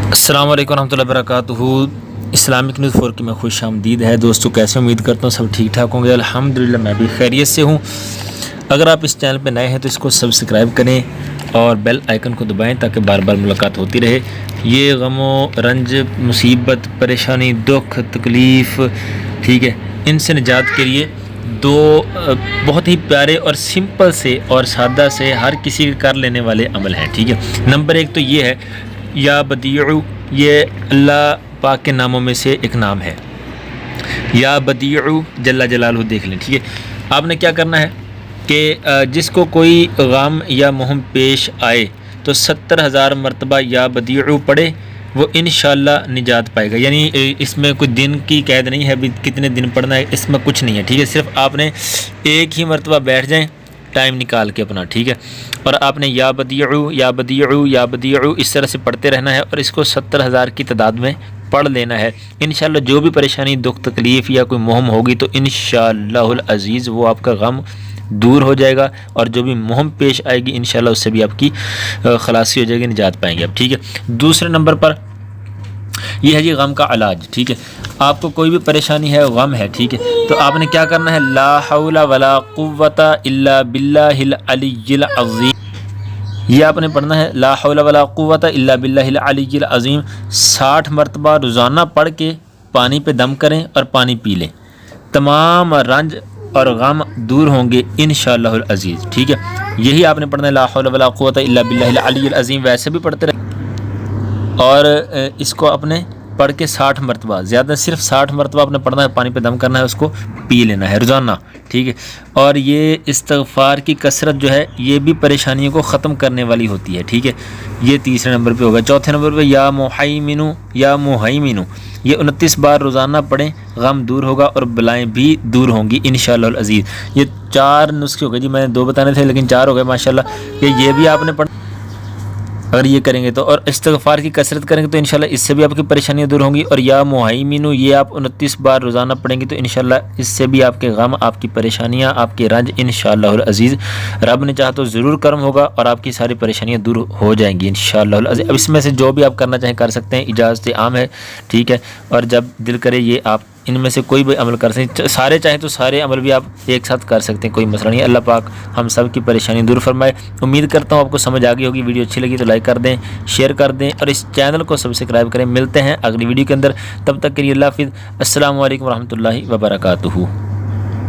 السلام علیکم ورحمۃ اللہ وبرکاتہ۔ اسلامک نیوز 4 کی میں خوش آمدید ہے دوستوں، کیسے امید کرتا ہوں سب ٹھیک ٹھاک ہوں گے۔ الحمدللہ میں بھی خیریت سے ہوں۔ اگر آپ اس چینل پہ نئے ہیں تو اس کو سبسکرائب کریں اور بیل آئیکن کو دبائیں تاکہ بار بار ملاقات ہوتی رہے۔ یہ غم و رنج، مصیبت، پریشانی، دکھ، تکلیف، ٹھیک ہے، ان سے نجات کے لیے دو بہت ہی پیارے اور سمپل سے اور سادہ سے ہر کسی کے کر لینے والے عمل ہیں، ٹھیک ہے۔ نمبر 1 تو یہ ہے یا بدیعو، یہ اللہ پاک کے ناموں میں سے ایک نام ہے۔ یا بدیعو جل جلالہ دیکھ لیں، ٹھیک ہے۔ آپ نے کیا کرنا ہے کہ جس کو کوئی غم یا مہم پیش آئے تو 70,000 مرتبہ یا بدیعو پڑھے، وہ انشاءاللہ نجات پائے گا۔ یعنی اس میں کوئی دن کی قید نہیں ہے، ابھی کتنے دن پڑھنا ہے، اس میں کچھ نہیں ہے، ٹھیک ہے۔ صرف آپ نے ایک ہی مرتبہ بیٹھ جائیں ٹائم نکال کے اپنا، ٹھیک ہے، اور آپ نے یا بدیعو یا بدیعو یا بدیعو اس طرح سے پڑھتے رہنا ہے اور اس کو 70,000 کی تعداد میں پڑھ لینا ہے۔ انشاءاللہ جو بھی پریشانی، دکھ، تکلیف یا کوئی مہم ہوگی تو انشاءاللہ العزیز وہ آپ کا غم دور ہو جائے گا، اور جو بھی مہم پیش آئے گی انشاءاللہ اس سے بھی آپ کی خلاصی ہو جائے گی، نجات پائیں گے آپ، ٹھیک ہے۔ دوسرے نمبر پر یہ ہے جی غم کا علاج، ٹھیک ہے۔ آپ کو کوئی بھی پریشانی ہے، غم ہے، ٹھیک ہے، تو آپ نے کیا کرنا ہے، لا حول ولا قوت الا باللہ العلی العظیم، یہ آپ نے پڑھنا ہے، لا حول ولا قوت الا باللہ العلی العظیم 60 مرتبہ روزانہ پڑھ کے پانی پہ دم کریں اور پانی پی لیں، تمام رنج اور غم دور ہوں گے انشاءاللہ العزیز، ٹھیک ہے۔ یہی آپ نے پڑھنا ہے، لا حول ولا قوت الا باللہ العلی العظیم، ویسے بھی پڑھتے رہیں اور اس کو اپنے پڑھ کے 60 مرتبہ، زیادہ صرف 60 مرتبہ آپ نے پڑھنا ہے، پانی پہ دم کرنا ہے، اس کو پی لینا ہے روزانہ، ٹھیک ہے۔ اور یہ استغفار کی کثرت جو ہے یہ بھی پریشانیوں کو ختم کرنے والی ہوتی ہے، ٹھیک ہے۔ یہ تیسرے نمبر پہ ہوگا۔ چوتھے نمبر پہ یا مہیمنو یا مہیمنو، یہ 29 بار روزانہ پڑھیں، غم دور ہوگا اور بلائیں بھی دور ہوں گی انشاءاللہ العزیز۔ یہ 4 نسخے ہو گئے جی، میں نے 2 بتانے تھے لیکن 4 ہو گئے ماشاءاللہ، کہ یہ بھی آپ نے پڑھنا اگر یہ کریں گے تو، اور استغفار کی کثرت کریں گے تو انشاءاللہ اس سے بھی آپ کی پریشانیاں دور ہوں گی۔ اور یا مہیمنو یہ آپ 29 بار روزانہ پڑھیں گے تو انشاءاللہ اس سے بھی آپ کے غم، آپ کی پریشانیاں، آپ کے رنج انشاءاللہ العزیز رب نے چاہا تو ضرور کرم ہوگا اور آپ کی ساری پریشانیاں دور ہو جائیں گی انشاءاللہ العزیز۔ اب اس میں سے جو بھی آپ کرنا چاہیں کر سکتے ہیں، اجازت عام ہے، ٹھیک ہے، اور جب دل کرے یہ آپ ان میں سے کوئی بھی عمل کر سکتے ہیں، سارے چاہیں تو سارے عمل بھی آپ ایک ساتھ کر سکتے ہیں، کوئی مسئلہ نہیں ہے۔ اللہ پاک ہم سب کی پریشانی دور فرمائے۔ امید کرتا ہوں آپ کو سمجھ آ گئی ہوگی، ویڈیو اچھی لگی تو لائک کر دیں، شیئر کر دیں اور اس چینل کو سبسکرائب کریں۔ ملتے ہیں اگلی ویڈیو کے اندر، تب تک کے لیے اللہ حافظ۔ السلام علیکم ورحمۃ اللہ وبرکاتہ۔